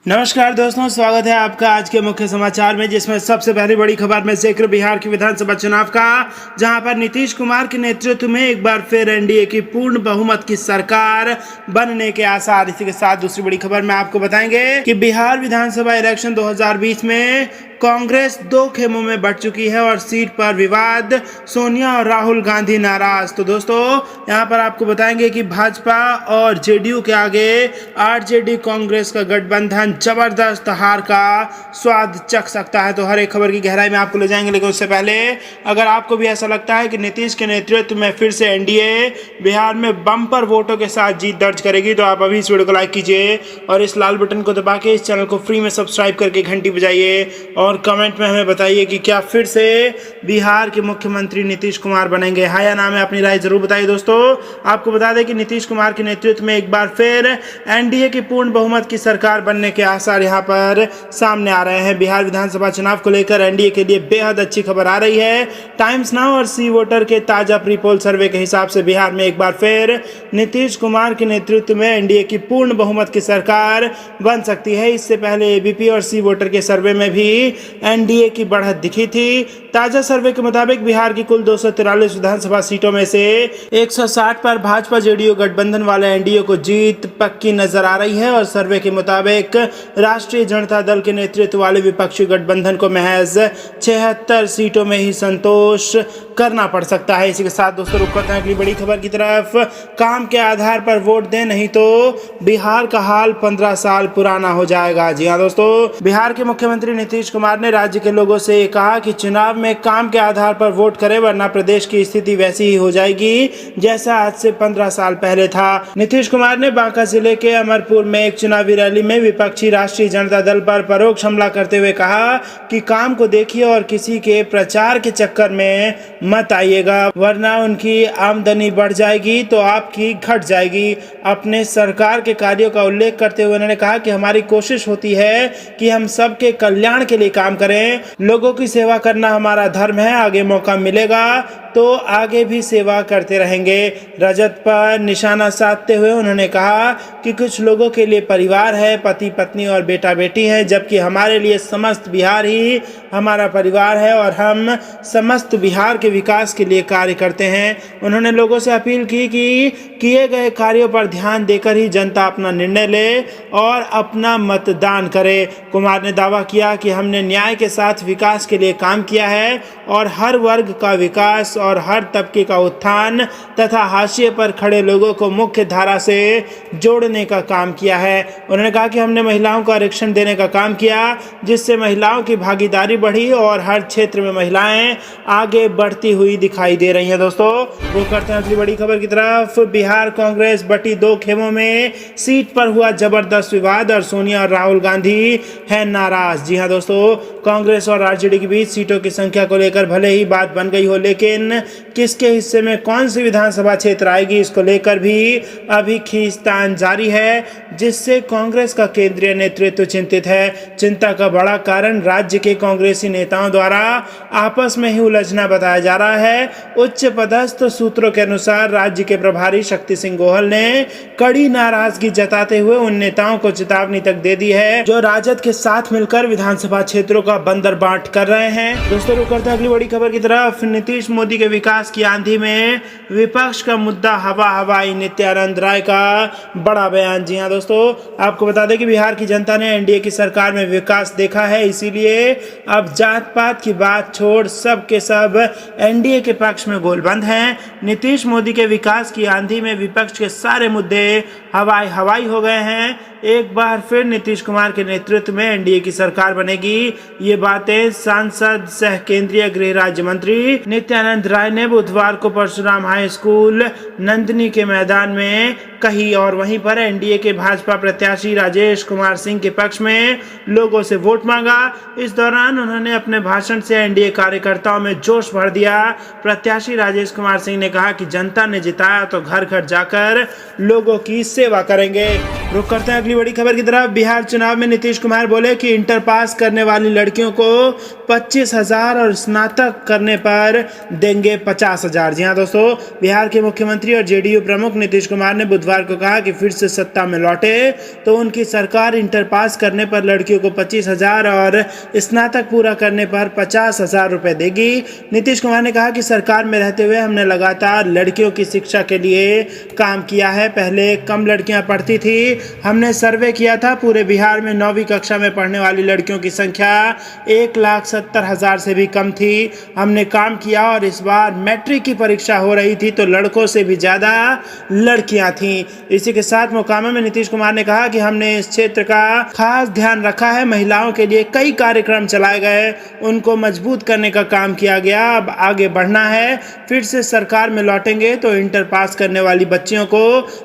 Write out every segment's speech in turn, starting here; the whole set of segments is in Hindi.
नमस्कार दोस्तों, स्वागत है आपका आज के मुख्य समाचार में, जिसमें सबसे पहली बड़ी खबर में जिक्र बिहार की विधानसभा चुनाव का, जहां पर नीतीश कुमार के नेतृत्व में एक बार फिर एनडीए की पूर्ण बहुमत की सरकार बनने के आसार। इसी के साथ दूसरी बड़ी खबर में आपको बताएंगे कि बिहार विधानसभा इलेक्शन 2020 में कांग्रेस दो खेमों में बंट चुकी है और सीट पर विवाद, सोनिया और राहुल गांधी नाराज। तो दोस्तों यहां पर आपको बताएंगे कि भाजपा और जेडीयू के आगे आरजेडी कांग्रेस का गठबंधन जबरदस्त हार का स्वाद चख सकता है। तो हर एक खबर की गहराई में आपको ले जाएंगे, लेकिन उससे पहले अगर आपको भी ऐसा लगता है कि नीतीश के नेतृत्व में फिर से एनडीए बिहार में बम्पर वोटों के साथ जीत दर्ज करेगी, तो आप अभी इस वीडियो को लाइक कीजिए और इस लाल बटन को दबा के इस चैनल को फ्री में सब्सक्राइब करके घंटी बजाइए और कमेंट में हमें बताइए कि क्या फिर से बिहार के मुख्यमंत्री नीतीश कुमार बनेंगे। हाँ या ना में अपनी राय जरूर बताइए। दोस्तों आपको बता दें कि नीतीश कुमार के नेतृत्व में एक बार फिर एनडीए की पूर्ण बहुमत की सरकार बनने के आसार यहां पर सामने आ रहे हैं। बिहार विधानसभा चुनाव को लेकर एनडीए के लिए बेहद अच्छी खबर आ रही है। टाइम्स नाउ और सी वोटर के ताजा प्री पोल सर्वे के हिसाब से बिहार में एक बार फिर नीतीश कुमार के नेतृत्व में एनडीए की पूर्ण बहुमत की सरकार बन सकती है। इससे पहले एबीपी और सी वोटर के सर्वे में भी एनडीए की बढ़त दिखी थी। ताजा सर्वे के मुताबिक बिहार की कुल 243 विधानसभा सीटों में से 160 पर भाजपा जेडीयू गठबंधन वाले एनडीए को जीत पक्की नजर आ रही है और सर्वे के मुताबिक राष्ट्रीय जनता दल के नेतृत्व वाले विपक्षी गठबंधन को महज 76 सीटों में ही संतोष करना पड़ सकता है। इसी के साथ दोस्तों रुक करते हैं अगली बड़ी खबर की तरफ। काम के आधार पर वोट दें, नहीं तो बिहार का हाल 15 साल पुराना हो जाएगा। जी हाँ दोस्तों, बिहार के मुख्यमंत्री नीतीश कुमार ने राज्य के लोगों से कहा कि चुनाव में काम के आधार पर वोट करें, वरना प्रदेश की स्थिति वैसी ही हो जाएगी जैसा आज से 15 साल पहले था। नीतीश कुमार ने बांका जिले के अमरपुर में एक चुनावी रैली में विपक्षी राष्ट्रीय जनता दल पर परोक्ष हमला करते हुए कहा कि काम को देखिए और किसी के प्रचार के चक्कर में मत आइएगा, वरना उनकी आमदनी बढ़ जाएगी तो आपकी घट जाएगी। अपने सरकार के कार्यों का उल्लेख करते हुए उन्होंने कहा कि हमारी कोशिश होती है कि हम सबके कल्याण के लिए काम करें, लोगों की सेवा करना हमारा धर्म है। आगे मौका मिलेगा तो आगे भी सेवा करते रहेंगे। रजत पर निशाना साधते हुए उन्होंने कहा कि कुछ लोगों के लिए परिवार है, पति पत्नी और बेटा बेटी है, जबकि हमारे लिए समस्त बिहार ही हमारा परिवार है और हम समस्त बिहार के विकास के लिए कार्य करते हैं। उन्होंने लोगों से अपील की कि किए गए कार्यों पर ध्यान देकर ही जनता अपना निर्णय ले और अपना मतदान करे। कुमार ने दावा किया कि हमने न्याय के साथ विकास के लिए काम किया है और हर वर्ग का विकास और हर तबके का उत्थान तथा हाशिए पर खड़े लोगों को मुख्य धारा से जोड़ने का काम किया है। उन्होंने कहा कि हमने महिलाओं को आरक्षण देने का काम किया, जिससे महिलाओं की भागीदारी बढ़ी और हर क्षेत्र में महिलाएं आगे बढ़ती हुई दिखाई दे रही हैं। दोस्तों वो करते हैं अगली बड़ी खबर की तरफ। बिहार कांग्रेस बटी दो खेमों में, सीट पर हुआ जबरदस्त विवाद और सोनिया और राहुल गांधी हैं नाराज। जी हाँ दोस्तों, कांग्रेस और आरजेडी के बीच सीटों की संख्या को लेकर भले ही बात बन गई हो, लेकिन किसके हिस्से में कौन सी विधानसभा क्षेत्र आएगी, इसको लेकर भी अभी खींचतान जारी है, जिससे कांग्रेस का केंद्रीय नेतृत्व चिंतित है। चिंता का बड़ा कारण राज्य के कांग्रेसी नेताओं द्वारा आपस में ही उलझना बताया जा रहा है। उच्च पदस्थ सूत्रों के अनुसार राज्य के प्रभारी शक्ति सिंह गोहल ने कड़ी नाराजगी जताते हुए उन नेताओं को चेतावनी तक दे दी है जो राजद के साथ मिलकर विधानसभा क्षेत्रों का बंदर बांट कर रहे हैं। दोस्तों रुक करते हैं अगली बड़ी खबर की तरफ। नीतीश मोदी के विकास की आंधी में विपक्ष का मुद्दा हवा हवाई, नित्यानंद राय का बड़ा बयान। जी हाँ दोस्तों, आपको बता दें कि बिहार की जनता ने एनडीए की सरकार में विकास देखा है, इसीलिए अब जात पात की बात छोड़ सब के सब एनडीए के पक्ष में गोलबंद हैं। नीतीश मोदी के विकास की आंधी में विपक्ष के सारे मुद्दे हवाई हवाई हो गए हैं। एक बार फिर नीतीश कुमार के नेतृत्व में एनडीए की सरकार बनेगी, ये बातें सांसद सह केंद्रीय गृह राज्य मंत्री नित्यानंद राय ने बुधवार को परशुराम हाई स्कूल नंदनी के मैदान में कही और वहीं पर एनडीए के भाजपा प्रत्याशी राजेश कुमार सिंह के पक्ष में लोगों से वोट मांगा। इस दौरान उन्होंने अपने भाषण से एनडीए कार्यकर्ताओं में जोश भर दिया। प्रत्याशी राजेश कुमार सिंह ने कहा कि जनता ने जिताया तो घर घर जाकर लोगों की सेवा करेंगे। रुक करते हैं अगली बड़ी खबर की तरफ। बिहार चुनाव में नीतीश कुमार बोले कि इंटर पास करने वाली लड़कियों को 25,000 और स्नातक करने पर देंगे 50,000। जी हाँ दोस्तों, बिहार के मुख्यमंत्री और जेडीयू प्रमुख नीतीश कुमार ने बुधवार सोमवार को कहा कि फिर से सत्ता में लौटे तो उनकी सरकार इंटर पास करने पर लड़कियों को 25,000 और स्नातक पूरा करने पर 50,000 रुपए देगी। नीतीश कुमार ने कहा कि सरकार में रहते हुए हमने लगातार लड़कियों की शिक्षा के लिए काम किया है। पहले कम लड़कियां पढ़ती थी, हमने सर्वे किया था, पूरे बिहार में 9वीं कक्षा में पढ़ने वाली लड़कियों की संख्या 1,70,000 से भी कम थी। हमने काम किया और इस बार मैट्रिक की परीक्षा हो रही थी तो लड़कों से भी ज़्यादा लड़कियां थीं। इसी के साथ मोकामा में नीतीश कुमार ने कहा कि हमने इस क्षेत्र का खास ध्यान रखा है, महिलाओं के लिए कई कार्यक्रम चलाए गए, उनको मजबूत करने का काम किया गया। अब आगे बढ़ना है, फिर से सरकार में लौटेंगे तो इंटर पास करने वाली बच्चियों को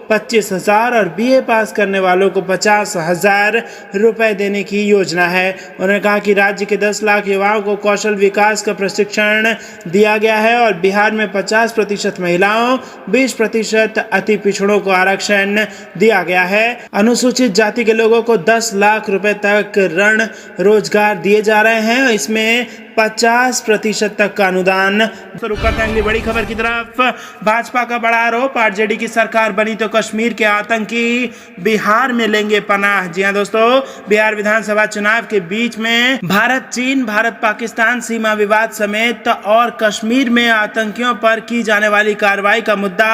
25,000 और बीए पास करने वालों को 50,000 रुपए देने की योजना है। उन्होंने कहा कि राज्य के 10 लाख युवाओं को कौशल विकास का प्रशिक्षण दिया गया है और बिहार में 50% महिलाओं, 20% अति पिछड़ों को आरक्षण दिया गया है। अनुसूचित जाति के लोगों को 10 लाख रुपए तक ऋण रोजगार दिए जा रहे हैं, इसमें 50% तक का अनुदान। तो रुक करते हैं अगली बड़ी खबर की तरफ। भाजपा का बड़ा आरोप, आरजेडी की सरकार बनी तो कश्मीर के आतंकी बिहार में लेंगे पनाह। जी हां दोस्तों, बिहार विधानसभा चुनाव के बीच में भारत चीन, भारत पाकिस्तान सीमा विवाद समेत और कश्मीर में आतंकियों पर की जाने वाली कार्रवाई का मुद्दा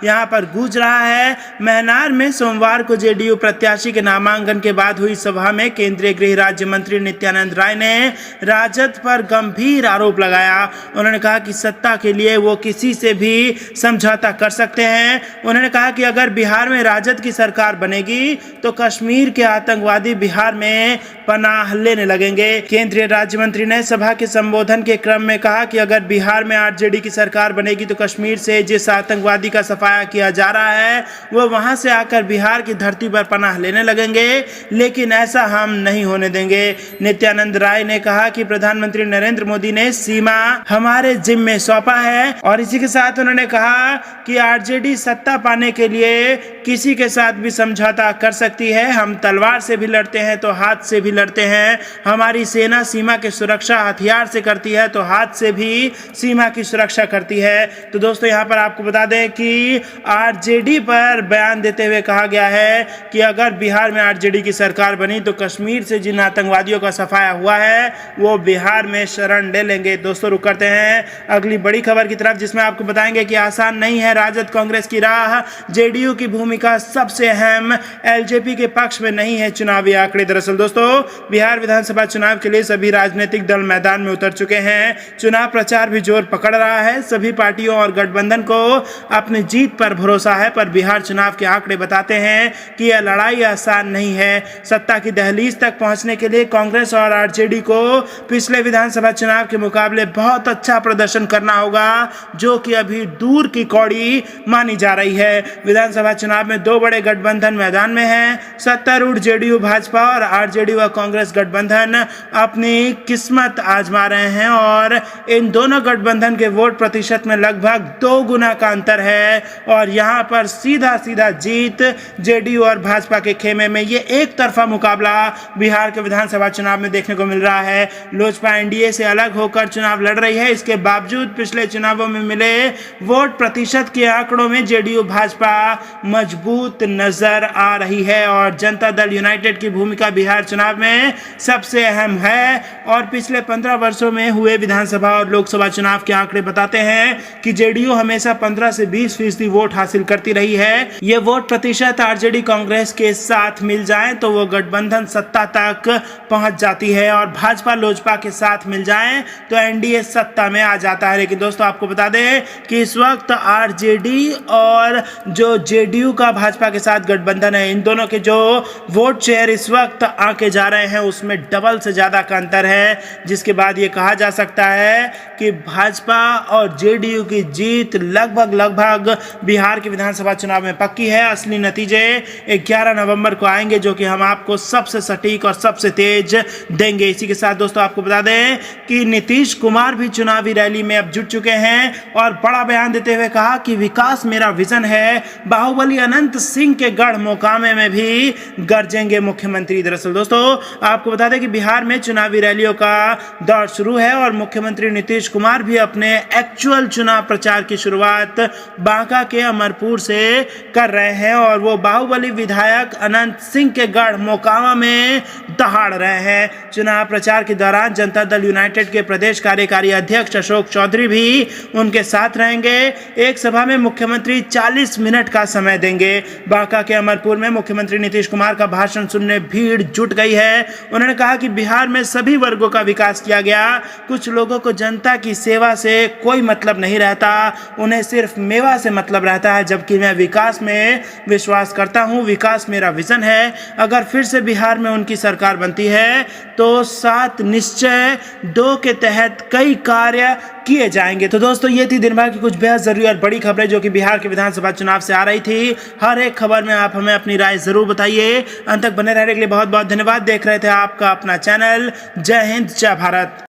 यहां पर गूंज रहा है। महनार में सोमवार को जेडीयू प्रत्याशी के नामांकन के बाद हुई सभा में केंद्रीय गृह राज्य मंत्री नित्यानंद राय ने राजद पर गंभीर आरोप लगाया। उन्होंने कहा कि सत्ता के लिए वो किसी से भी समझौता कर सकते हैं। उन्होंने कहा कि अगर बिहार में राजद की सरकार बनेगी तो कश्मीर के आतंकवादी बिहार में पनाह लेने लगेंगे। केंद्रीय राज्य मंत्री ने सभा के संबोधन के क्रम में कहा कि अगर बिहार में आरजेडी की सरकार बनेगी तो कश्मीर से जिस आतंकवादी का सफाया किया जा रहा है वो वहां से आकर बिहार की धरती पर पनाह लेने लगेंगे, लेकिन ऐसा हम नहीं होने देंगे। नित्यानंद राय ने कहा कि प्रधानमंत्री नरेंद्र मोदी ने सीमा हमारे जिम्मे सौंपा है और इसी के साथ उन्होंने कहा कि आरजेडी सत्ता पाने के लिए किसी के साथ भी समझौता कर सकती है। हम तलवार से भी लड़ते हैं तो हाथ से भी लड़ते हैं। हमारी सेना सीमा की सुरक्षा हथियार से करती है तो हाथ से भी सीमा की सुरक्षा करती है। तो दोस्तों यहाँ पर आपको बता दें कि आरजेडी पर बयान देते हुए कहा गया है कि अगर बिहार में आरजेडी की सरकार बनी तो कश्मीर से जिन आतंकवादियों का सफाया हुआ है वो बिहार में शरण ले लेंगे। दोस्तों रुक करते हैं अगली बड़ी खबर की तरफ, जिसमें आपको बताएंगे कि आसान नहीं है राजद कांग्रेस की राह, जेडीयू की भूमिका सबसे अहम, एलजेपी के पक्ष में नहीं है चुनावी आंकड़े। दरअसल दोस्तों बिहार विधानसभा चुनाव के लिए सभी राजनीतिक दल मैदान में उतर चुके हैं। चुनाव प्रचार भी जोर पकड़ रहा है। सभी पार्टियों और गठबंधन को अपनी जीत पर भरोसा है, पर बिहार चुनाव के आंकड़े बताते हैं कि यह लड़ाई आसान नहीं है। सत्ता की दहलीज तक पहुंचने के लिए कांग्रेस और आरजेडी को पिछले विधानसभा चुनाव के मुकाबले बहुत अच्छा प्रदर्शन करना होगा, जो कि अभी दूर की कौड़ी मानी जा रही है। विधानसभा चुनाव में दो बड़े गठबंधन मैदान में हैं। सत्तारूढ़ जेडीयू भाजपा और आरजेडी व कांग्रेस गठबंधन अपनी किस्मत आजमा रहे हैं और इन दोनों गठबंधन के वोट प्रतिशत में लगभग 2 गुना का अंतर है और यहां पर सीधा सीधा जीत जेडीयू और भाजपा के खेमे में ये एक तरफा मुकाबला बिहार के विधानसभा चुनाव में देखने को मिल रहा है। लोजपा एनडीए से अलग होकर चुनाव लड़ रही है। इसके बावजूद पिछले चुनावों में मिले वोट प्रतिशत के आंकड़ों में जेडीयू भाजपा मजबूत नजर आ रही है और जनता दल यूनाइटेड की भूमिका बिहार चुनाव में सबसे अहम है। और पिछले 15 वर्षों में हुए विधानसभा और लोकसभा चुनाव के आंकड़े बताते हैं कि जेडीयू हमेशा 15 से 20% वोट हासिल करती रही है। ये वोट प्रतिशत आरजेडी कांग्रेस के साथ मिल जाए तो वो गठबंधन सत्ता तक पहुंच जाती है और भाजपा लोजपा के साथ मिल जाए तो एनडीए सत्ता में आ जाता है। लेकिन दोस्तों आपको बता दें कि इस वक्त आरजेडी और जो जेडीयू का भाजपा के साथ गठबंधन है, इन दोनों के जो वोट शेयर इस वक्त आके जा रहे हैं उसमें डबल से ज्यादा का अंतर है, जिसके बाद ये कहा जा सकता है कि भाजपा और जेडीयू की जीत लगभग बिहार के विधानसभा चुनाव में पक्की है। असली नतीजे 11 नवंबर को आएंगे, जो कि हम आपको सबसे सटीक और सबसे तेज देंगे। इसी के साथ दोस्तों आपको बता दें कि नीतीश कुमार भी चुनावी रैली में अब जुट चुके हैं और बड़ा बयान देते हुए कहा कि विकास मेरा विजन है। बाहुबली अनंत सिंह के गढ़ मोकामे में भी गरजेंगे मुख्यमंत्री। दरअसल दोस्तों आपको बता दें कि बिहार में चुनावी रैलियों का दौर शुरू है और मुख्यमंत्री नीतीश कुमार भी अपने एक्चुअल चुनाव प्रचार की शुरुआत बांका के अमरपुर से कर रहे हैं और वो बाहुबली विधायक अनंत सिंह के गढ़ मोकामा में दहाड़ रहे हैं। चुनाव प्रचार के दौरान जनता दल यूनाइटेड के प्रदेश कार्यकारी अध्यक्ष अशोक चौधरी भी उनके साथ रहेंगे। एक सभा में मुख्यमंत्री 40 मिनट का समय देंगे। बांका के अमरपुर में मुख्यमंत्री नीतीश कुमार का भाषण सुनने भीड़ जुट गई है। उन्होंने कहा कि बिहार में सभी वर्गों का विकास किया गया। कुछ लोगों को जनता की सेवा से कोई मतलब नहीं रहता, उन्हें सिर्फ मेवा से मतलब रहता है, जबकि मैं विकास में विश्वास करता हूं। विकास मेरा विजन है। अगर फिर से बिहार में उनकी सरकार बनती है तो 7 निश्चय 2 के तहत कई कार्य किए जाएंगे। तो दोस्तों ये थी दिन भर की कुछ बेहद जरूरी और बड़ी खबरें जो कि बिहार के विधानसभा चुनाव से आ रही थी। हर एक खबर में आप हमें अपनी राय जरूर बताइए। अंत तक बने रहने के लिए बहुत बहुत धन्यवाद। देख रहे थे आपका अपना चैनल। जय हिंद, जय भारत।